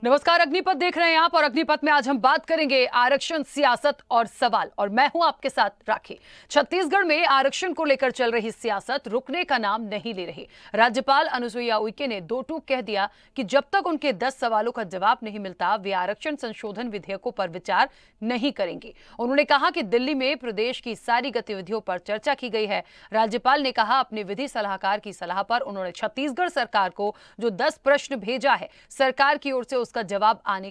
नमस्कार, अग्निपथ देख रहे हैं आप और अग्निपथ में आज हम बात करेंगे आरक्षण, सियासत और सवाल। और मैं हूं आपके साथ राखी। छत्तीसगढ़ में आरक्षण को लेकर चल रही सियासत रुकने का नाम नहीं ले रही। राज्यपाल अनुसुईया उइके ने दो टूक कह दिया कि जब तक उनके 10 सवालों का जवाब नहीं मिलता वे आरक्षण संशोधन विधेयकों पर विचार नहीं करेंगे। उन्होंने कहा कि दिल्ली में प्रदेश की सारी गतिविधियों पर चर्चा की गई है। राज्यपाल ने कहा अपने विधि सलाहकार की सलाह पर उन्होंने छत्तीसगढ़ सरकार को जो 10 प्रश्न भेजा है, सरकार की ओर से उसका जवाब आने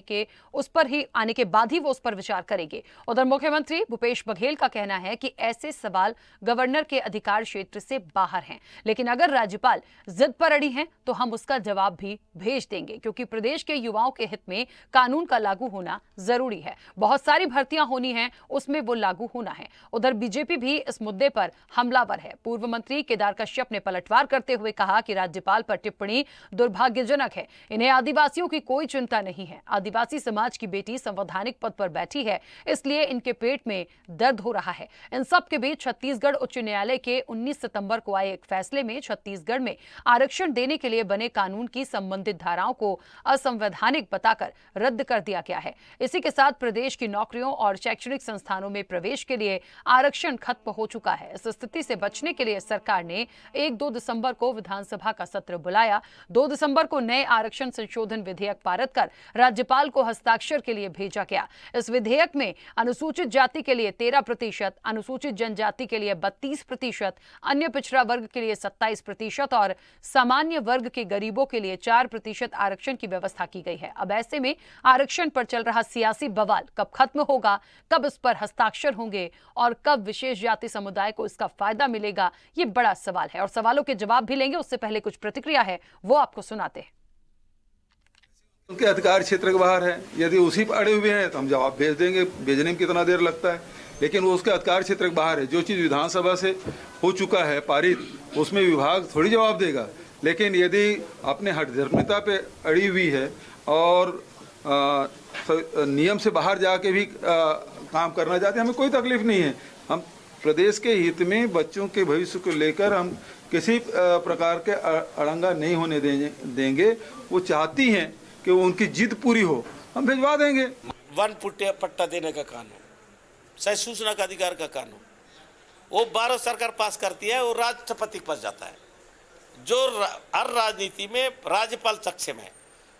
के बाद ही वो उस पर विचार करेंगे। उधर मुख्यमंत्री भूपेश बघेल का कहना है कि ऐसे सवाल गवर्नर के अधिकार क्षेत्र से बाहर हैं, लेकिन अगर राज्यपाल जिद पर अड़ी हैं तो हम उसका जवाब भी भेज देंगे, क्योंकि प्रदेश के युवाओं के हित में कानून का लागू होना जरूरी है। बहुत सारी भर्तियां होनी है, उसमें वो लागू होना है। उधर बीजेपी भी इस मुद्दे पर हमलावर है। पूर्व मंत्री केदार कश्यप ने पलटवार करते हुए कहा कि राज्यपाल पर टिप्पणी दुर्भाग्यजनक है। इन्हें आदिवासियों की कोई चिंता नहीं है। आदिवासी समाज की बेटी संवैधानिक पद पर बैठी है, इसलिए इनके पेट में दर्द हो रहा है। इन सब के बीच छत्तीसगढ़ उच्च न्यायालय के 19 सितंबर को आए एक फैसले में छत्तीसगढ़ में आरक्षण देने के लिए बने कानून की संबंधित धाराओं को असंवैधानिक बताकर रद्द कर दिया गया है। इसी के साथ प्रदेश की नौकरियों और शैक्षणिक संस्थानों में प्रवेश के लिए आरक्षण खत्म हो चुका है। इस स्थिति से बचने के लिए सरकार ने 1-2 दिसंबर को विधानसभा का सत्र बुलाया। 2 दिसंबर को नए आरक्षण संशोधन विधेयक पारित कर राज्यपाल को हस्ताक्षर के लिए भेजा गया। इस विधेयक में अनुसूचित जाति के लिए 13%, अनुसूचित जनजाति के लिए 32%, अन्य पिछड़ा वर्ग के लिए 27% और सामान्य वर्ग के गरीबों के लिए 4% आरक्षण की व्यवस्था की गई है। अब ऐसे में आरक्षण पर चल रहा सियासी बवाल कब खत्म होगा, कब इस पर हस्ताक्षर होंगे और कब विशेष जाति समुदाय को इसका फायदा मिलेगा, ये बड़ा सवाल है। और सवालों के जवाब भी लेंगे, उससे पहले कुछ प्रतिक्रिया है वो आपको सुनाते हैं। उनके अधिकार क्षेत्र के बाहर है, यदि उसी पर अड़े हुए हैं तो हम जवाब भेज देंगे। भेजने में कितना देर लगता है, लेकिन वो उसके अधिकार क्षेत्र के बाहर है। जो चीज़ विधानसभा से हो चुका है पारित, उसमें विभाग थोड़ी जवाब देगा। लेकिन यदि अपने हठधर्मिता पे अड़ी हुई है और नियम से बाहर जाके भी काम करना चाहते हैं, हमें कोई तकलीफ नहीं है। हम प्रदेश के हित में बच्चों के भविष्य को लेकर हम किसी प्रकार के अड़ंगा नहीं होने देंगे। वो चाहती हैं कि वो उनकी जिद पूरी हो, हम भिजवा देंगे। वन पट्टा देने का कानून, सही सूचना का अधिकार का कानून, वो भारत सरकार पास करती है, वो राष्ट्रपति के पास जाता है। जो हर राजनीति में राज्यपाल सक्षम है।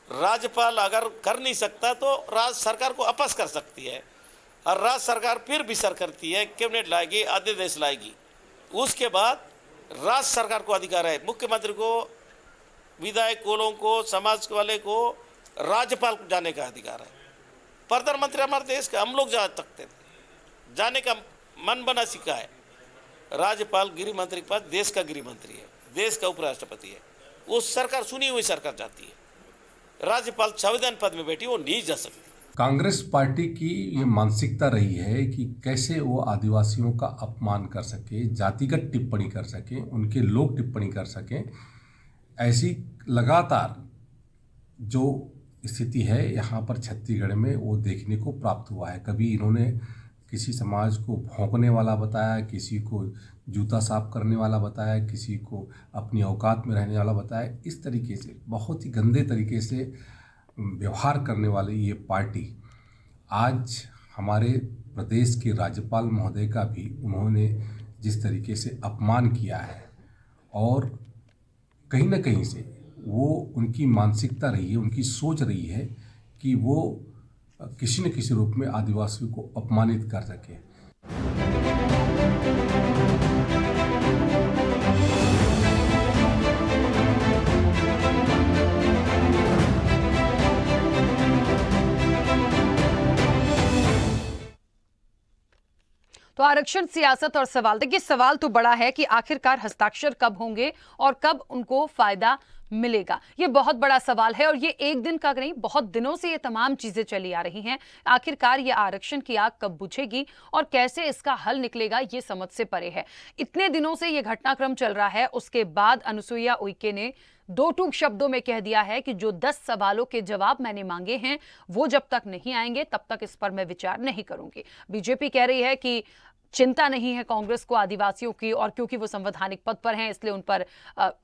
राज्यपाल अगर कर नहीं सकता तो राज्य सरकार को अपस कर सकती है, और राज्य सरकार फिर विचार करती है, कैबिनेट लाएगी, अध्यादेश लाएगी। उसके बाद राज्य सरकार को अधिकार है, मुख्यमंत्री को, विधायक को, समाज वाले को, राज्यपाल को जाने का अधिकार है। प्रधानमंत्री हमारे देश का, हम लोग जा सकते थे, जाने का मन बना सीखा है। राज्यपाल गृह मंत्री के पास देश का गृह मंत्री है, देश का उपराष्ट्रपति है। वो सरकार सुनी हुई सरकार जाती है। राज्यपाल संविधान पद में बैठी, वो नहीं जा सकती। कांग्रेस पार्टी की ये मानसिकता रही है कि कैसे वो आदिवासियों का अपमान कर सके, जातिगत टिप्पणी कर सके, उनके लोग टिप्पणी कर सकें। ऐसी लगातार जो स्थिति है यहाँ पर छत्तीसगढ़ में वो देखने को प्राप्त हुआ है। कभी इन्होंने किसी समाज को भौंकने वाला बताया, किसी को जूता साफ करने वाला बताया, किसी को अपनी औकात में रहने वाला बताया। इस तरीके से बहुत ही गंदे तरीके से व्यवहार करने वाली ये पार्टी आज हमारे प्रदेश के राज्यपाल महोदय का भी उन्होंने जिस तरीके से अपमान किया है, और कहीं ना कहीं से वो उनकी मानसिकता रही है, उनकी सोच रही है कि वो किसी न किसी रूप में आदिवासियों को अपमानित कर सके। तो आरक्षण, सियासत और सवाल, देखिए सवाल तो बड़ा है कि आखिरकार हस्ताक्षर कब होंगे और कब उनको फायदा मिलेगा। ये बहुत बड़ा सवाल है और ये एक दिन का नहीं, बहुत दिनों से ये तमाम चीजें चली आ रही हैं। आखिरकार ये आरक्षण की आग कब बुझेगी और कैसे इसका हल निकलेगा, ये समझ से परे है। इतने दिनों से ये घटनाक्रम चल रहा है, उसके बाद अनुसुईया उइके ने दो टूक शब्दों में कह दिया है कि जो 10 सवालों के जवाब मैंने मांगे हैं वो जब तक नहीं आएंगे तब तक इस पर मैं विचार नहीं करूंगी। बीजेपी कह रही है कि चिंता नहीं है कांग्रेस को आदिवासियों की, और क्योंकि वो संवैधानिक पद पर हैं इसलिए उन पर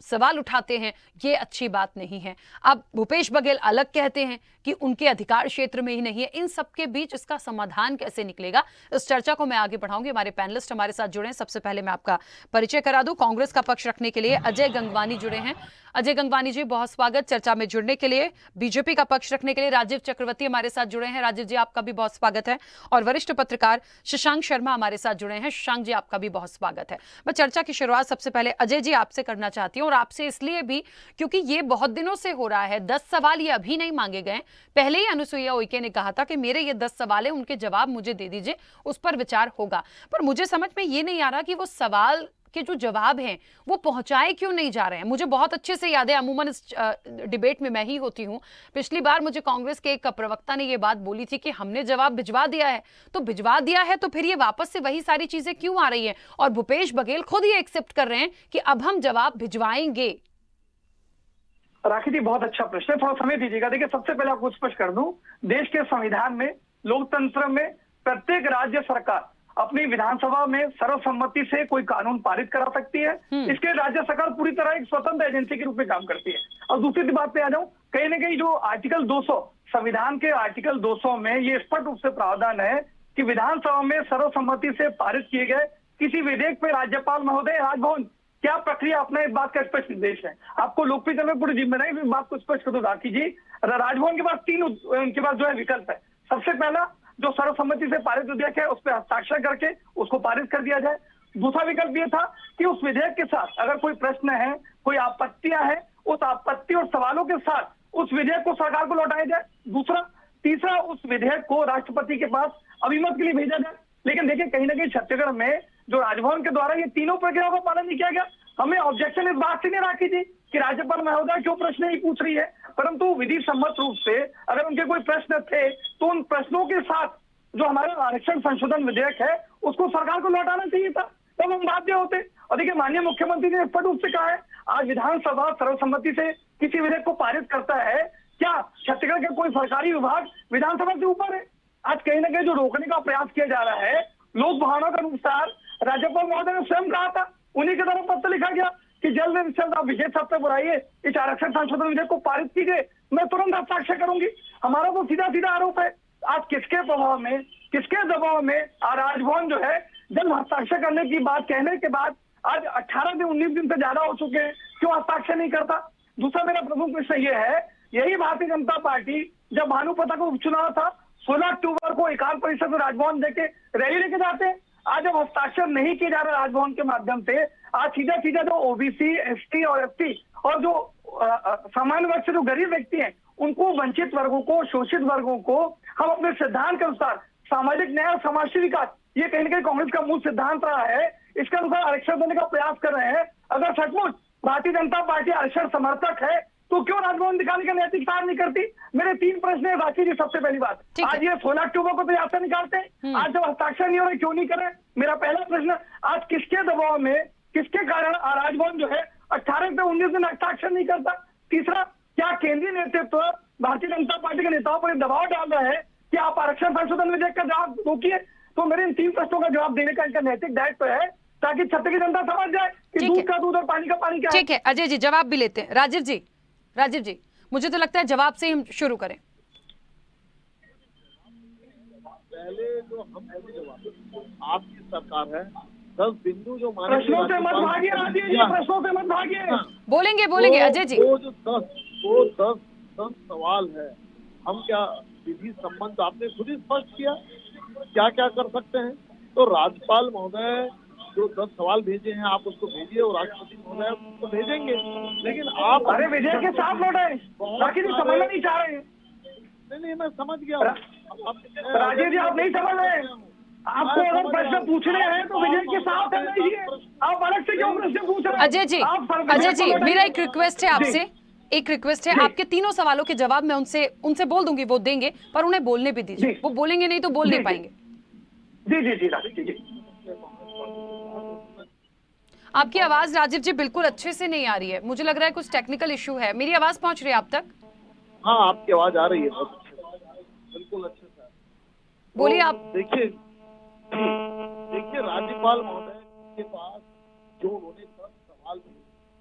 सवाल उठाते हैं, ये अच्छी बात नहीं है। अब भूपेश बघेल अलग कहते हैं कि उनके अधिकार क्षेत्र में ही नहीं है। इन सबके बीच इसका समाधान कैसे निकलेगा, इस चर्चा को मैं आगे बढ़ाऊंगी। हमारे पैनलिस्ट हमारे साथ जुड़े हैं। सबसे पहले मैं आपका परिचय करा दूं। कांग्रेस का पक्ष रखने के लिए अजय गंगवानी जुड़े हैं। अजय गंगवानी जी, बहुत स्वागत चर्चा में जुड़ने के लिए। बीजेपी का पक्ष रखने के लिए राजीव चक्रवर्ती हमारे साथ जुड़े हैं। राजीव जी, आपका भी बहुत स्वागत है। और वरिष्ठ पत्रकार शशांक शर्मा हमारे साथ जुड़े हैं। शशांक जी, आपका भी बहुत स्वागत है। मैं चर्चा की शुरुआत सबसे पहले अजय जी आपसे करना चाहती हूँ, और आपसे इसलिए भी क्योंकि ये बहुत दिनों से हो रहा है। 10 सवाल ये अभी नहीं मांगे गए। पहले ही अनुसुईया उइके ने कहा था कि मेरे ये 10 सवाल है, उनके जवाब मुझे दे दीजिए, उस पर विचार होगा। पर मुझे समझ में ये नहीं आ रहा कि वो सवाल के जो जवाब हैं वो पहुंचाए क्यों नहीं जा रहे हैं। मुझे बहुत अच्छे से याद है, अमूमन इस डिबेट में मैं ही होती हूं। पिछली बार मुझे कांग्रेस के एक प्रवक्ता ने ये बात बोली थी कि हमने जवाब भिजवा दिया है, तो भिजवा दिया है तो फिर ये वापस से वही सारी चीजें क्यों आ रही हैं। और भूपेश बघेल खुद ये एक्सेप्ट कर रहे हैं कि अब हम जवाब भिजवाएंगे। राखी जी, बहुत अच्छा प्रश्न है, थोड़ा समय दीजिएगा। देखिए, सबसे पहले आपको स्पष्ट कर दूं, देश के संविधान में, लोकतंत्र में प्रत्येक राज्य सरकार अपनी विधानसभा में सर्वसम्मति से कोई कानून पारित करा सकती है। इसके राज्य सरकार पूरी तरह एक स्वतंत्र एजेंसी के रूप में काम करती है। और दूसरी बात पे आ जाऊं, कहीं ना कहीं जो आर्टिकल 200 संविधान के आर्टिकल 200 में ये स्पष्ट रूप से प्रावधान है कि विधानसभा में सर्वसम्मति से पारित किए गए किसी विधेयक पे राज्यपाल महोदय राजभवन क्या प्रक्रिया अपना, इस बात का स्पष्ट निर्देश है। आपको लोकप्रियता में पूरी जिम्मेदारी, इस बात को स्पष्ट कर दो राखी जी। राजभवन के पास उनके पास जो है विकल्प है। सबसे पहला, जो सर्वसम्मति से पारित विधेयक है उस पर हस्ताक्षर करके उसको पारित कर दिया जाए। दूसरा विकल्प ये था कि उस विधेयक के साथ अगर कोई प्रश्न है, कोई आपत्तियां हैं, उस आपत्ति और सवालों के साथ उस विधेयक को सरकार को लौटाया जाए। तीसरा उस विधेयक को राष्ट्रपति के पास अभिमत के लिए भेजा जाए। लेकिन देखिए, कहीं ना कहीं छत्तीसगढ़ में जो राजभवन के द्वारा ये तीनों प्रक्रियाओं का पालन नहीं किया गया। हमें ऑब्जेक्शन इस बात से नहीं राखी थी कि राज्यपाल महोदय क्यों प्रश्न नहीं पूछ रही है, परंतु विधि सम्मत रूप से अगर उनके कोई प्रश्न थे तो उन प्रश्नों के साथ जो हमारा आरक्षण संशोधन विधेयक है उसको सरकार को लौटाना चाहिए था, तब हम बाध्य होते। और देखिए, माननीय मुख्यमंत्री ने स्पष्ट रूप से कहा है, आज विधानसभा सर्वसम्मति से किसी विधेयक को पारित करता है, क्या छत्तीसगढ़ का कोई सरकारी विभाग विधानसभा से ऊपर है? आज कहीं ना कहीं जो रोकने का प्रयास किया जा रहा है, लोक भावना के अनुसार राज्यपाल महोदय ने स्वयं कहा था, उन्हीं के द्वारा पत्र लिखा गया कि जल्द से जल्द आप विशेष सत्र बुलाइए, इस आरक्षण संशोधन विधेयक को पारित कीजिए, मैं तुरंत हस्ताक्षर करूंगी। हमारा तो सीधा सीधा आरोप है, आज किसके प्रभाव में, किसके दबाव में राजभवन जो है जल्द हस्ताक्षर करने की बात कहने के बाद आज 18 दिन 19 दिन से ज्यादा हो चुके हैं, क्यों हस्ताक्षर नहीं करता? दूसरा मेरा प्रमुख प्रश्न ये है, यही भारतीय जनता पार्टी जब भानुप्रताप को उपचुनाव था 16 अक्टूबर को एकांत परिषद में राजभवन देके रैली लेके जाते हैं। आज जब हस्ताक्षर नहीं किए जा रहे राजभवन के माध्यम से, आज सीधा जो ओबीसी, एसटी और एसटी और जो सामान्य वर्ग से जो गरीब व्यक्ति हैं, उनको, वंचित वर्गों को, शोषित वर्गों को हम अपने सिद्धांत के अनुसार सामाजिक न्याय और समावेशी विकास, ये कहीं ना कहीं कांग्रेस का मूल सिद्धांत रहा है, इसके अनुसार आरक्षण देने का प्रयास कर रहे हैं। अगर सचमुच भारतीय जनता पार्टी आरक्षण समर्थक है तो क्यों राजभवन दिखाने का नैतिक सार नहीं करती? मेरे 3 प्रश्न है राखी जी। सबसे पहली बात, आज ये 16 अक्टूबर को तो यात्रा निकालते हैं, आज जब हस्ताक्षर नहीं हो रहे क्यों नहीं कर रहे? मेरा पहला प्रश्न, आज किसके दबाव में, किसके कारण राजभवन जो है 18 से 19 दिन हस्ताक्षर नहीं करता? तीसरा, क्या केंद्रीय नेतृत्व भारतीय जनता पार्टी के नेताओं पर दबाव डाल रहा है कि आप आरक्षण संशोधन विधेयक का जवाब रोकिए? तो मेरे इन 3 प्रश्नों का जवाब देने का इनका नैतिक दायित्व है, ताकि छत्तीसगढ़ की जनता समझ जाए कि दूध का दूध और पानी का पानी क्या है। ठीक है अजय जी, जवाब भी लेते हैं। राजीव जी, मुझे तो लगता है जवाब से ही हम शुरू करें। पहले जो हम जवाब, आपकी सरकार है, 10 बिंदु जो प्रश्नों से मत भागिए राजीव जी, प्रश्नों से मत भागिए। बोलेंगे अजय जी। वो जो 10 सवाल है, हम क्या विधि संबंध आपने खुद ही स्पष्ट किया क्या क्या कर सकते हैं। तो राज्यपाल महोदय जो 10 सवाल भेजे हैं आप उसको भेजिए और राष्ट्रपति महोदय उसको भेजेंगे, लेकिन आप अरे विधेयक के साथ लौटे, बाकी तो समझना नहीं चाह रहे हैं। नहीं मैं समझ गया। राजीव जी, आप नहीं समझ रहे। आपको अगर प्रश्न पूछने हैं तो विधेयक के साथ करना चाहिए, आप अलग से क्यों प्रश्न पूछ रहे हैं? अजय जी, मेरा एक रिक्वेस्ट है आपसे, आपके तीनों सवालों के जवाब मैं उनसे बोल दूंगी, वो देंगे, पर उन्हें बोलने भी दीजिए। वो बोलेंगे नहीं तो बोल नहीं पाएंगे। जी। आपकी आवाज राजीव जी बिल्कुल अच्छे से नहीं आ रही है, मुझे लग रहा है कुछ टेक्निकल इशू है। मेरी आवाज पहुंच रही है आप तक? हाँ, आपकी आवाज आ रही है, बिल्कुल अच्छे से। बोलिए आप। देखिए देखिए राज्यपाल महोदय के पास जो उन्होंने 10 सवाल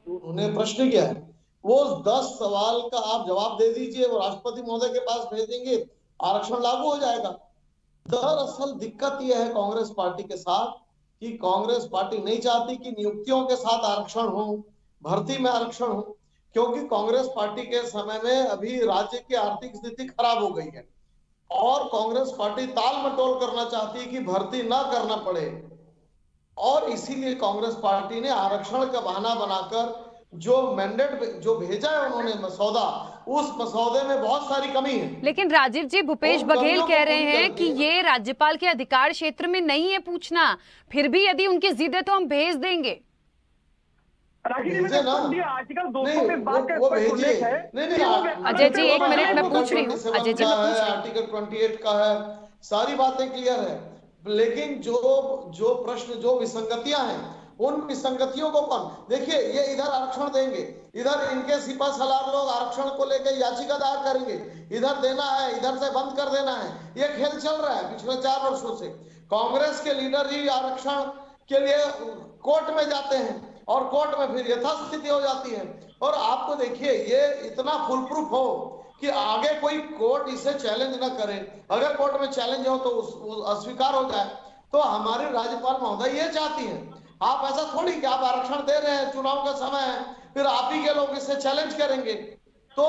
जो उन्होंने प्रश्न किया है, वो 10 सवाल का आप जवाब दे दीजिए, वो राष्ट्रपति महोदय के पास भेज देंगे, आरक्षण लागू हो जाएगा। दरअसल दिक्कत यह है कांग्रेस पार्टी के साथ कि कांग्रेस पार्टी नहीं चाहती कि नियुक्तियों के साथ आरक्षण हो, भर्ती में आरक्षण हो, क्योंकि कांग्रेस पार्टी के समय में अभी राज्य की आर्थिक स्थिति खराब हो गई है और कांग्रेस पार्टी ताल मटोल करना चाहती है कि भर्ती ना करना पड़े, और इसीलिए कांग्रेस पार्टी ने आरक्षण का बहाना बनाकर जो मैंडेट जो भेजा है उन्होंने मसौदा, उस मसौदे में बहुत सारी कमी है। लेकिन राजीव जी, भूपेश उन बघेल कमियों कह को रहे पूरी हैं करके- कि ये राज्यपाल के अधिकार क्षेत्र में नहीं है पूछना, फिर भी यदि उनकी जिद है तो हम भेज देंगे। राखी जी, भेजे ना। आर्टिकल 200 नहीं, में बात का वो स्पष्ट भेजिए। उल्लेख है। नहीं, अजय जी, एक मिनट मैं पूछ रही हूँ। अजय जी, मैं पूछ रही हूँ। आर्टिकल 28 का है, सारी बातें क्लियर है, लेकिन जो प्रश्न, जो विसंगतियां हैं, उन विसंगतियों को कौन देखिए। ये इधर आरक्षण देंगे, इधर इनके सिपा सलार लोग आरक्षण को लेकर याचिका दायर करेंगे, इधर देना है, इधर से बंद कर देना है। ये खेल चल रहा है पिछले 4 वर्षों से। कांग्रेस के लीडर ही आरक्षण के लिए कोर्ट में जाते हैं और कोर्ट में फिर यथास्थिति हो जाती है। और आपको देखिए, ये इतना फुल प्रूफ हो कि आगे कोई कोर्ट इसे चैलेंज न करे, अगर कोर्ट में चैलेंज हो तो अस्वीकार हो जाए, तो हमारे राज्यपाल महोदय ये चाहती हैं। आप ऐसा थोड़ी कि आप आरक्षण दे रहे हैं, चुनाव का समय है, फिर आप ही के लोग इसे चैलेंज करेंगे। तो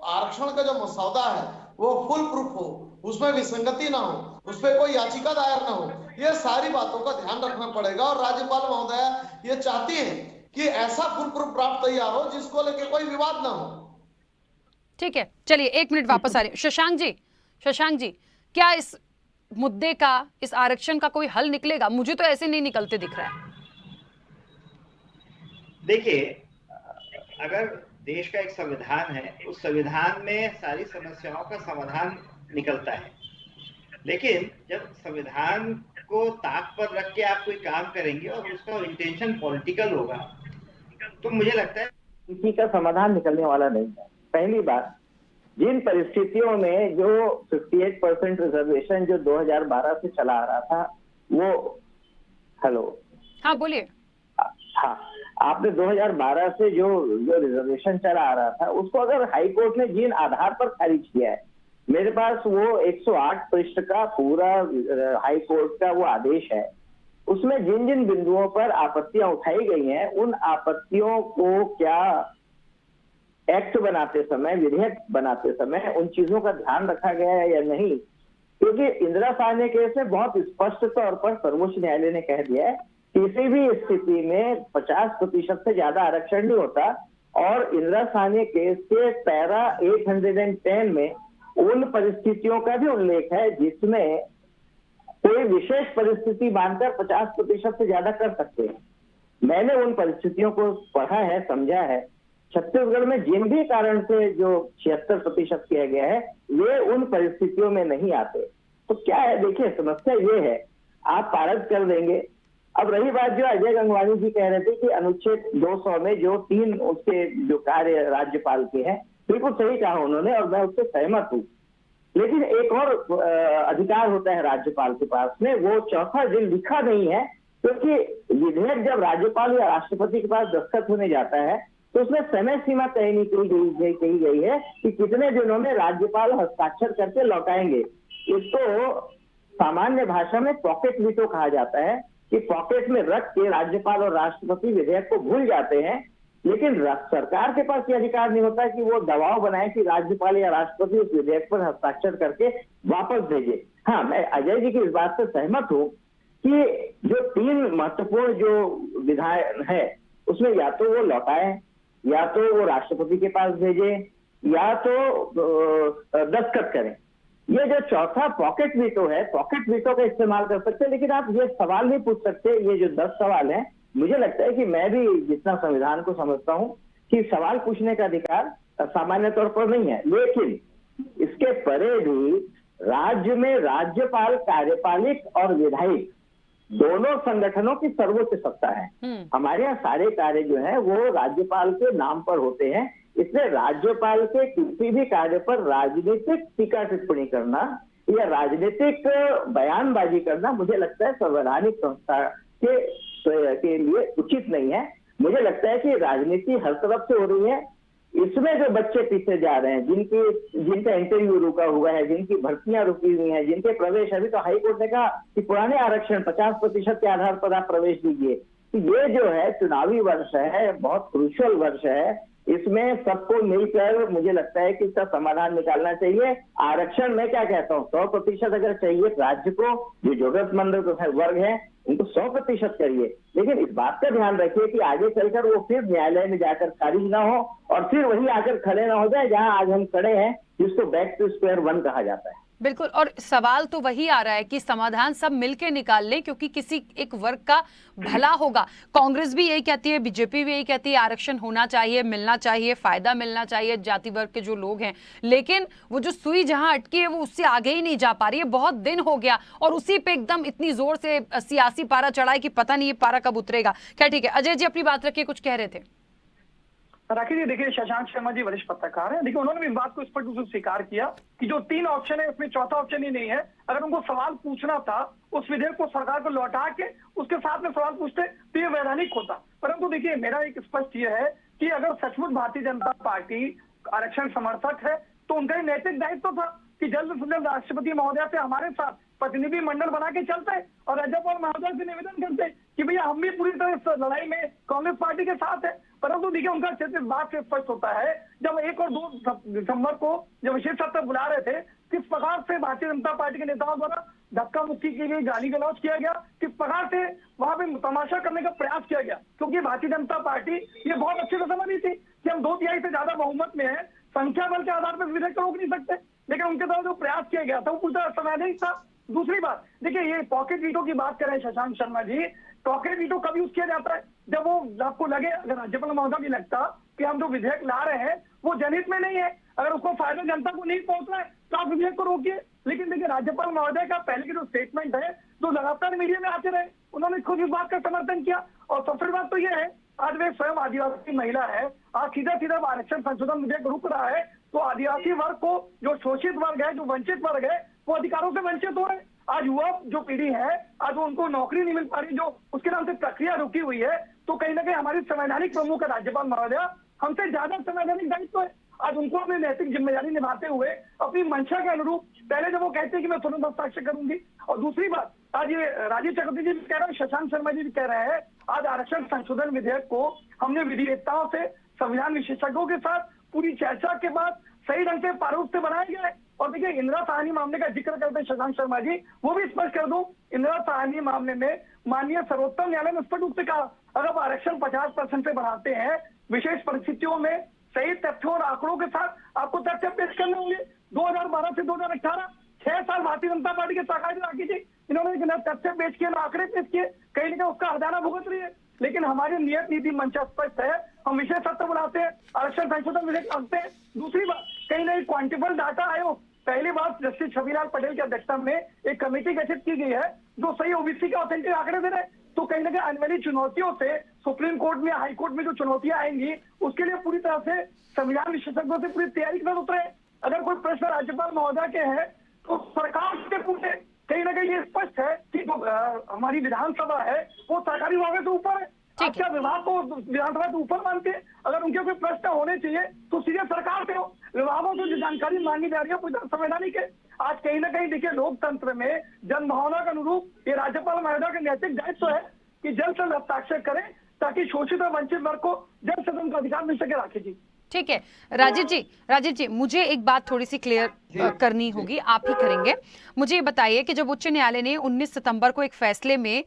आरक्षण का जो मसौदा है वो फुल प्रूफ हो, उसमें विसंगति ना हो, उसपे कोई याचिका दायर ना हो, ये सारी बातों का ध्यान रखना पड़ेगा। और राज्यपाल महोदय ये चाहती है कि ऐसा फुल प्रूफ ड्राफ्ट तैयार हो जिसको लेके कोई विवाद ना हो। ठीक है, चलिए 1 मिनट वापस आ रही हूँ। शशांक जी, क्या इस मुद्दे का, इस आरक्षण का कोई हल निकलेगा? मुझे तो ऐसे नहीं निकलते दिख रहा है। देखिए, अगर देश का एक संविधान है, उस संविधान में सारी समस्याओं का समाधान निकलता है, लेकिन जब संविधान को ताक पर रख के आप कोई काम करेंगे और उसका इंटेंशन पॉलिटिकल होगा, तो मुझे लगता है किसी का समाधान निकलने वाला नहीं है। पहली बात, जिन परिस्थितियों में जो 58% रिजर्वेशन जो 2012 से चला आ रहा था, वो हाँ बोलिए। हाँ, आपने 2012 से जो रिजर्वेशन चला आ रहा था, उसको अगर हाई कोर्ट ने जिन आधार पर खारिज किया है, मेरे पास वो 108 पृष्ठ का पूरा हाई कोर्ट का वो आदेश है, उसमें जिन जिन बिंदुओं पर आपत्तियां उठाई गई हैं, उन आपत्तियों को क्या एक्ट बनाते समय, विधेयक बनाते समय उन चीजों का ध्यान रखा गया है या नहीं। क्योंकि इंदिरा साहनी केस में बहुत स्पष्ट तौर पर सर्वोच्च न्यायालय ने कह दिया है, किसी भी स्थिति में 50% से ज्यादा आरक्षण नहीं होता। और इंदिरा साहनी केस के पैरा 810 में उन परिस्थितियों का भी उल्लेख है जिसमें कोई विशेष परिस्थिति मानकर 50% से ज्यादा कर सकते हैं। मैंने उन परिस्थितियों को पढ़ा है, समझा है। छत्तीसगढ़ में जिन भी कारण से जो 76% किया गया है, वे उन परिस्थितियों में नहीं आते। तो क्या है, देखिए समस्या ये है, आप पारित कर देंगे। अब रही बात जो अजय गंगवानी जी कह रहे थे कि अनुच्छेद 200 में जो 3 उसके जो कार्य राज्यपाल के हैं, बिल्कुल सही कहा उन्होंने और मैं उससे सहमत हूँ। लेकिन एक और अधिकार होता है राज्यपाल के पास में, वो चौथा जिन लिखा नहीं है, क्योंकि विधेयक जब राज्यपाल या राष्ट्रपति के पास दस्तखत होने जाता है तो उसमें समय सीमा तय नहीं कही गई है कि कितने दिनों में राज्यपाल हस्ताक्षर करके लौटाएंगे। इसको सामान्य भाषा में पॉकेट वीटो कहा जाता है कि पॉकेट में रख के राज्यपाल और राष्ट्रपति विधेयक को भूल जाते हैं, लेकिन सरकार के पास ये अधिकार नहीं होता कि वो दबाव बनाए कि राज्यपाल या राष्ट्रपति उस विधेयक पर हस्ताक्षर करके वापस भेजे। हाँ, मैं अजय जी की इस बात से सहमत हूँ कि जो 3 महत्वपूर्ण जो विधायक है उसमें या तो वो लौटाए, या तो वो राष्ट्रपति के पास भेजे, या तो दस्तखत करें। ये जो चौथा पॉकेट वीटो है, पॉकेट वीटो का इस्तेमाल कर सकते हैं, लेकिन आप ये सवाल नहीं पूछ सकते। ये जो 10 सवाल हैं, मुझे लगता है कि मैं भी जितना संविधान को समझता हूँ कि सवाल पूछने का अधिकार सामान्य तौर पर नहीं है, लेकिन इसके परे भी राज्य में राज्यपाल, कार्यपालिक और विधायिक दोनों संगठनों की सर्वोच्च सत्ता है। हमारे यहाँ सारे कार्य जो है वो राज्यपाल के नाम पर होते हैं, इसलिए राज्यपाल के किसी भी कार्य पर राजनीतिक टीका टिप्पणी करना यह राजनीतिक बयानबाजी करना मुझे लगता है संवैधानिक संस्था के लिए उचित नहीं है। मुझे लगता है कि राजनीति हर तरफ से हो रही है, इसमें जो बच्चे पीछे जा रहे हैं, जिनका इंटरव्यू रुका हुआ है, जिनकी भर्तियां रुकी हुई हैं, जिनके प्रवेश, अभी तो हाईकोर्ट ने कहा कि पुराने आरक्षण 50% के आधार पर आप प्रवेश दीजिए। तो ये जो है चुनावी वर्ष है, बहुत क्रूशियल वर्ष है, इसमें सबको मिलकर मुझे लगता है कि इसका समाधान निकालना चाहिए। आरक्षण मैं क्या कहता हूँ, 100% अगर चाहिए राज्य को, जो जरूरतमंद वर्ग है उनको 100% करिए, लेकिन इस बात का ध्यान रखिए कि आगे चलकर वो फिर न्यायालय में जाकर खारिज ना हो और फिर वही आकर खड़े ना हो जाए जहां आज हम खड़े हैं, जिसको बैक टू स्क्वायर वन कहा जाता है। बिल्कुल, और सवाल तो वही आ रहा है कि समाधान सब मिलके निकाल लें, क्योंकि किसी एक वर्ग का भला होगा। कांग्रेस भी यही कहती है, बीजेपी भी यही कहती है, आरक्षण होना चाहिए, मिलना चाहिए, फायदा मिलना चाहिए जाति वर्ग के जो लोग हैं, लेकिन वो जो सुई जहां अटकी है वो उससे आगे ही नहीं जा पा रही है। बहुत दिन हो गया और उसी पे एकदम इतनी जोर से सियासी पारा चढ़ा है कि पता नहीं ये पारा कब उतरेगा। क्या ठीक है, अजय जी अपनी बात रखिए, कुछ कह रहे थे। राखी जी, देखिए शशांक शर्मा जी वरिष्ठ पत्रकार हैं। देखिए उन्होंने भी इस बात को स्पष्ट रूप से स्वीकार किया कि जो 3 ऑप्शन है उसमें चौथा ऑप्शन ही नहीं है। अगर उनको सवाल पूछना था उस विधेयक को सरकार को लौटा के उसके साथ में सवाल पूछते तो ये वैधानिक होता। परंतु देखिए मेरा एक स्पष्ट ये है कि अगर सचमुच भारतीय जनता पार्टी आरक्षण समर्थक है तो उनका ही नैतिक दायित्व था कि जल्द से जल्द राष्ट्रपति महोदय से हमारे साथ प्रतिनिधि मंडल बना के चलते हैं और राज्यपाल महोदय से निवेदन करते हैं कि भैया हम भी पूरी तरह इस लड़ाई में कांग्रेस पार्टी के साथ है। परंतु देखिए उनका क्षेत्र इस बात से स्पष्ट होता है, जब 1 और 2 दिसंबर को जब विशेष सत्र बुला रहे थे, किस प्रकार से भारतीय जनता पार्टी के नेताओं द्वारा धक्का मुक्की की गई, गाली गलौज किया गया, किस प्रकार से वहां पे तमाशा करने का प्रयास किया गया। क्योंकि भारतीय जनता पार्टी ये बहुत अच्छे से समझ रही थी कि हम 2/3 से ज्यादा बहुमत में है, संख्या बल के आधार पर विधेयक रोक नहीं सकते, लेकिन उनके द्वारा जो प्रयास किया गया था वो पूरी तरह असंवैधानिक था। दूसरी बात, देखिए ये पॉकेट वीटो की बात करें शशांक शर्मा जी, पॉकेट वीटो कब यूज किया जाता है? जब वो आपको लगे, अगर राज्यपाल महोदय भी लगता कि हम जो विधेयक ला रहे हैं वो जनहित में नहीं है, अगर उसको फायदा जनता को नहीं पहुंच रहा है तो आप विधेयक को रोकिए। लेकिन देखिए राज्यपाल महोदय का पहले की जो स्टेटमेंट है जो लगातार मीडिया में आते रहे, उन्होंने खुद इस बात का समर्थन किया। और सबसे बड़ी बात तो ये है, आज वे स्वयं आदिवासी महिला है, आज सीधा आरक्षण संशोधन विधेयक रुक रहा है तो आदिवासी वर्ग को, जो शोषित वर्ग है, जो वंचित वर्ग है, वो अधिकारों से वंचित हो रहे हैं। आज युवा जो पीढ़ी है, आज उनको नौकरी नहीं मिल पा रही, जो उसके नाम से प्रक्रिया रुकी हुई है। तो कहीं ना कहीं हमारी संवैधानिक प्रमुख राज्यपाल महोदय हमसे ज्यादा संवैधानिक दायित्व है। आज उनको अपनी नैतिक जिम्मेदारी निभाते हुए अपनी मंशा के अनुरूप, पहले जब वो कहते हैं कि मैं तुरंत हस्ताक्षर करूंगी, और दूसरी बात आज ये राजीव चक्रवर्ती जी भी कह रहे हैं, शशांक शर्मा जी भी कह रहे हैं, आज आरक्षण संशोधन विधेयक को हमने विधिवेत्ताओं से, संविधान विशेषज्ञों के साथ पूरी चर्चा के बाद सही ढंग से प्रारूप से बनाया गया है। और देखिए इंदिरा साहनी मामले का जिक्र करते हैं शशांक शर्मा जी, वो भी स्पष्ट कर दूं, इंदिरा साहनी मामले में माननीय सर्वोच्च न्यायालय ने स्पष्ट रूप से कहा, अगर आरक्षण 50% से बढ़ाते हैं, विशेष परिस्थितियों में सही तथ्यों और आंकड़ों के साथ आपको तथ्य पेश करने होंगे। 2012 से 2018 6 साल भारतीय जनता पार्टी के सरकार राखी जी, इन्होंने न तथ्य पेश किए, न आंकड़े पेश किए, कहीं ना कहीं उसका हर्जाना भुगत रही है। लेकिन हमारी नियत नीति मंशा स्पष्ट है, हम विशेष सत्र बुलाते हैं, आरक्षण संशोधन विधेयक रखते हैं। दूसरी बात, कहीं ना कहीं क्वांटिफाइड डाटा आयोग, पहली बार जस्टिस छविलाल पटेल की अध्यक्षता में एक कमेटी गठित की गई है जो सही ओबीसी के ऑथेंटिक आंकड़े दे रहे हैं। तो कहीं ना कहीं आने वाली चुनौतियों से सुप्रीम कोर्ट में, हाई कोर्ट में जो चुनौतियां आएंगी, उसके लिए पूरी तरह से संविधान विशेषज्ञों से पूरी तैयारी के साथ उतरे। अगर कोई प्रश्न राज्यपाल महोदय के है तो सरकार से पूछे। कहीं ना कहीं ये स्पष्ट है कि हमारी विधानसभा है वो सरकारी विभाग से ऊपर है, क्या विभाग को विधानसभा से ऊपर मानते हैं? अगर उनके कोई प्रश्न होने चाहिए तो सीधे सरकार से हो, विभागों को जो जानकारी मांगी जा रही है पूरी संवैधानिक है। आज कहीं ना कहीं देखिए लोकतंत्र में जनभावना के अनुरूप ये राज्यपाल महोदय का नैतिक दायित्व है कि जल्द से जल्द हस्ताक्षर करें ताकि शोषित और वंचित वर्ग को जल्द से जल्द उनका अधिकार मिल सके। राखी जी, ठीक है। राजीव जी मुझे एक बात थोड़ी सी क्लियर करनी होगी, आप ही करेंगे। मुझे ये बताइए कि जब उच्च न्यायालय ने 19 सितंबर को एक फैसले में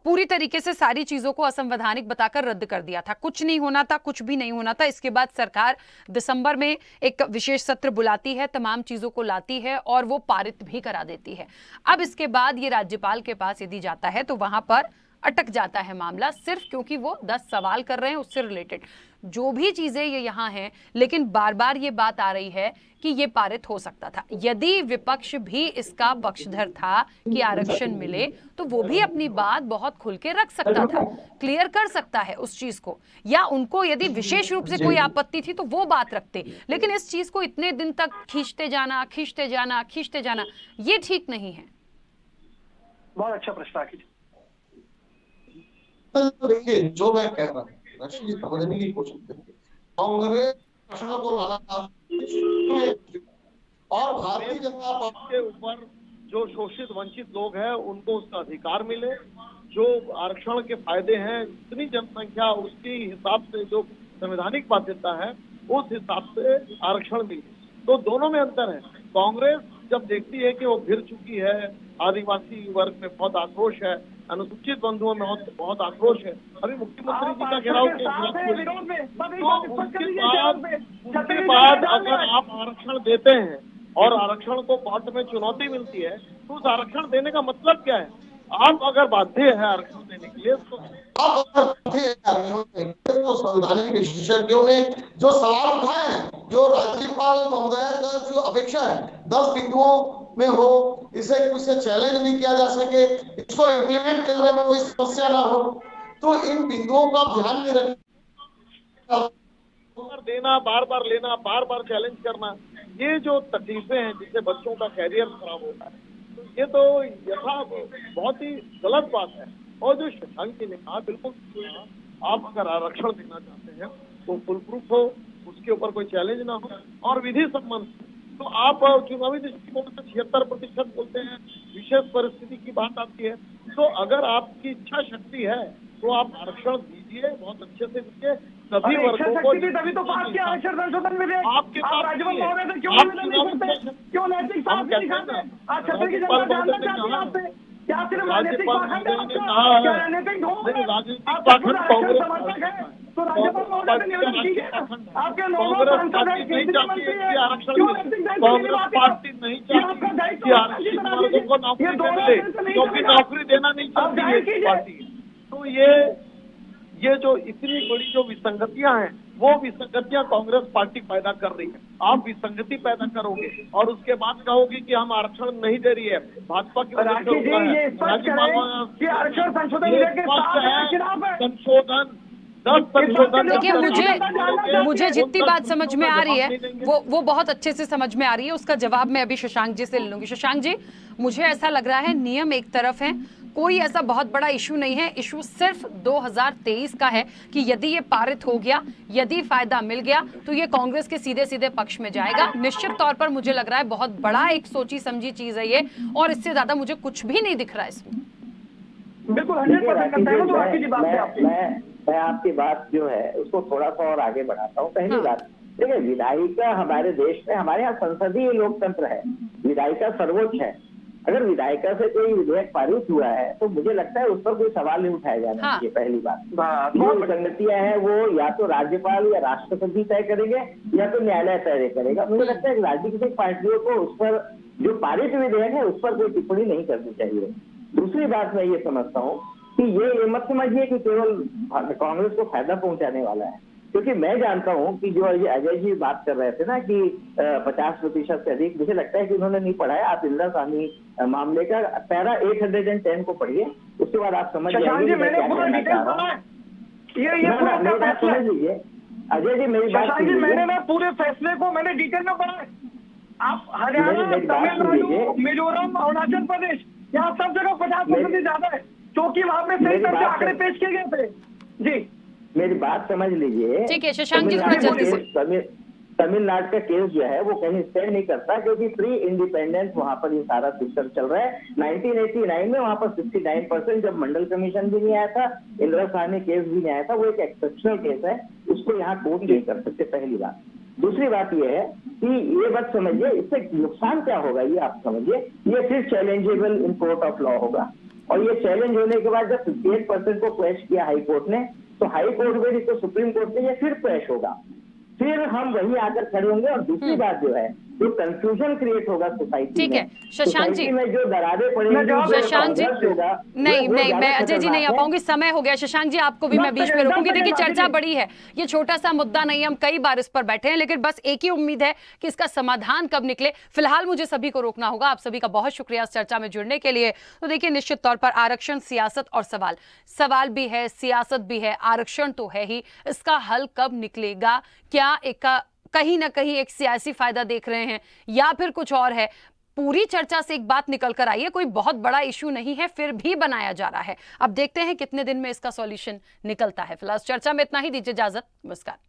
पूरी तरीके से सारी चीजों को असंवैधानिक बताकर रद्द कर दिया था, कुछ नहीं होना था, कुछ भी नहीं होना था, इसके बाद सरकार दिसंबर में एक विशेष सत्र बुलाती है, तमाम चीजों को लाती है और वो पारित भी करा देती है। अब इसके बाद ये राज्यपाल के पास यदि जाता है तो वहां पर अटक जाता है मामला, सिर्फ क्योंकि वो 10 सवाल कर रहे हैं उससे रिलेटेड। जो भी चीजें ये यहाँ हैं, लेकिन बार बार ये बात आ रही है कि ये पारित हो सकता था। यदि विपक्ष भी इसका पक्षधर था कि आरक्षण मिले, तो वो भी अपनी बात बहुत खुल के रख सकता था, क्लियर कर सकता है उस चीज को, या उनको यदि विशेष रूप से कोई आपत्ति थी तो वो बात रखते। लेकिन इस चीज को इतने दिन तक खींचते जाना ये ठीक नहीं है। बहुत अच्छा प्रश्न राखी जी। देखिए, जो मैं कह रहा हूँ राशि जी समझने की कोशिश करिए। कांग्रेस प्रश्न को लाना और भारतीय जनता पार्टी के ऊपर जो शोषित वंचित लोग हैं उनको उसका अधिकार मिले, जो आरक्षण के फायदे हैं, जितनी जनसंख्या उसके हिसाब से जो संवैधानिक बाध्यता है उस हिसाब से आरक्षण मिले। तो दोनों में अंतर है। कांग्रेस जब देखती है कि वो घिर चुकी है, आदिवासी वर्ग में बहुत आक्रोश है, अनुसूचित बंधुओं में बहुत आक्रोश है, अभी मुख्यमंत्री जी का घेराव उसके बाद अगर आप आरक्षण देते हैं और आरक्षण को कोर्ट में चुनौती मिलती है तो उस आरक्षण देने का मतलब क्या है? आप अगर बाध्य है आरक्षण देने के लिए तो संवैधानिक विशेषज्ञों ने जो सवाल उठाए हैं, जो राज्यपाल महोदय का जो अपेक्षा है 10 बिंदुओं में हो, इसे कुछ चैलेंज नहीं किया जा सके, इसको इम्प्लीमेंट करने में कोई समस्या ना हो, तो इन बिंदुओं का ध्यान में रखना देना, बार बार लेना, बार बार चैलेंज करना, ये जो तकलीफें हैं जिससे बच्चों का कैरियर खराब होता है, तो ये तो यथा बहुत ही गलत बात है। और जो शशांक जी ने कहा बिल्कुल, आप अगर आरक्षण देना चाहते हैं तो फुल प्रूफ हो, उसके ऊपर कोई चैलेंज ना हो और विधि सम्मत। तो आप चुनावी दृष्टिकोण से 76% बोलते हैं, विशेष परिस्थिति की बात आती है, तो अगर आपकी इच्छा शक्ति है तो आप आरक्षण दीजिए, बहुत अच्छे से दीजिए, सभी वर्गों को। तभी तो बात की आरक्षण संशोधन मिले। आपके आप राज्यपाल महोदय से क्यों निवेदन नहीं करते? क्यों नैतिक साहस नहीं दिखाते? आज छत्तीसगढ़ की जनता जानना चाहती है आपसे, क्या सिर्फ राजनीतिक पाखंड है आपका? क्या राजनीतिक ढोंग है? आप आरक्षण समर्थक है तो राज्यपाल महोदय से निवेदन कीजिए। आपके 9 सांसद हैं, केंद्रीय मंत्री है, क्यों नैतिक दायित्व की बात है? आपका दायित्व क्योंकि नौकरी देना नहीं चाहती है पार्टी। तो ये जो इतनी बड़ी जो विसंगतियां हैं, वो विसंगतियां कांग्रेस पार्टी पैदा कर रही है। आप विसंगति पैदा करोगे और उसके बाद कहोगे कि हम आरक्षण नहीं दे रही है, भाजपा की वजह संशोधन 10 संशोधन। देखिए, मुझे जितनी बात समझ में आ रही है वो बहुत अच्छे से समझ में आ रही है। उसका जवाब मैं अभी शशांक जी से ले लूंगी। शशांक जी, मुझे ऐसा लग रहा है नियम एक तरफ है, कोई ऐसा बहुत बड़ा इशू नहीं है, इशू सिर्फ 2023 का है कि यदि ये पारित हो गया, यदि फायदा मिल गया तो ये कांग्रेस के सीधे सीधे पक्ष में जाएगा। निश्चित तौर पर मुझे लग रहा है बहुत बड़ा एक सोची समझी चीज है ये, और इससे ज्यादा मुझे कुछ भी नहीं दिख रहा है इसमें। बिल्कुल 100% मैं आपकी बात जो है उसको थोड़ा सा और आगे बढ़ाता हूँ। पहली बात, देखिए, विधायिका हमारे देश में, हमारे यहाँ संसदीय लोकतंत्र है, विधायिका सर्वोच्च है। अगर विधायिका से कोई विधेयक पारित हुआ है तो मुझे लगता है उस पर कोई सवाल नहीं उठाया जाना चाहिए। पहली बात, जो विसंगतियां हैं वो या तो राज्यपाल या राष्ट्रपति तय करेंगे या तो न्यायालय तय करेगा। मुझे लगता है कि राजनीतिक पार्टियों को उस पर जो पारित विधेयक है उस पर कोई टिप्पणी नहीं करनी चाहिए। दूसरी बात मैं ये समझता हूँ कि ये मत समझिए कि केवल कांग्रेस को फायदा पहुंचाने वाला है, क्योंकि मैं जानता हूं कि जो अजय जी बात कर रहे थे ना कि 50% से अधिक, मुझे लगता है कि उन्होंने नहीं पढ़ा है। आप इंदिरा साहनी मामले का पैरा 810 को पढ़िए, उसके बाद आप समझ जाएंगे मैं क्या कहना चाह रहा हूँ। मेरी बात समझ लीजिए अजय जी, मेरी बात सुन लीजिए। मैंने पूरे फैसले को मैंने डिटेल में पढ़ा है। आप हरियाणा, तमिलनाडु, मिजोरम, अरुणाचल प्रदेश, यहाँ सब जगह 50% से ज्यादा है, क्योंकि वहाँ पे सही तरह से आंकड़े पेश किए गए थे। जी, मेरी बात समझ लीजिए। ठीक है शशांक जी, थोड़ा जल्दी से। तमिलनाडु का केस जो है वो कहीं स्टैंड नहीं करता, क्योंकि प्री इंडिपेंडेंस वहां पर ये सारा सिस्टम चल रहा है। 1989 में वहां पर 69%, जब मंडल कमीशन भी नहीं आया था, इंदिरा साहनी केस भी नहीं आया था, वो एक एक्सेप्शनल केस है, उसको यहाँ कोर्ट नहीं कर सकते, पहली बात। दूसरी बात ये है कि ये बात समझिए, इससे नुकसान क्या होगा ये आप समझिए। ये फिर challengeable in court of law होगा, और ये चैलेंज होने के बाद जब 58% को क्वैश किया हाई कोर्ट ने, तो हाई कोर्ट में नहीं तो सुप्रीम कोर्ट में ये फिर क्वैश होगा, फिर हम वहीं आकर खड़े होंगे। और दूसरी बात जो है जो कंफ्यूजन क्रिएट होगा सोसाइटी ठीक है, शशांक जी। सोसाइटी में जो दरारें पड़ेंगी, शशांक जी, नहीं नहीं मैं अजय जी नहीं आ पाऊंगी, समय हो गया। शशांक जी आपको भी मैं बीच में रोकूंगी। देखिए चर्चा बड़ी है, ये छोटा सा मुद्दा नहीं है, हम कई बार इस पर बैठे हैं, लेकिन बस एक ही उम्मीद है कि इसका समाधान कब निकले। फिलहाल मुझे सभी को रोकना होगा। आप सभी का बहुत शुक्रिया इस चर्चा में जुड़ने के लिए। तो देखिए निश्चित तौर पर आरक्षण, सियासत और सवाल भी है, सियासत भी है, आरक्षण तो है ही, इसका हल कब निकलेगा? क्या एक कहीं ना कहीं एक सियासी फायदा देख रहे हैं या फिर कुछ और है? पूरी चर्चा से एक बात निकल कर आई है, कोई बहुत बड़ा इशू नहीं है, फिर भी बनाया जा रहा है। अब देखते हैं कितने दिन में इसका सॉल्यूशन निकलता है। फिलहाल चर्चा में इतना ही, दीजिए इजाजत, नमस्कार।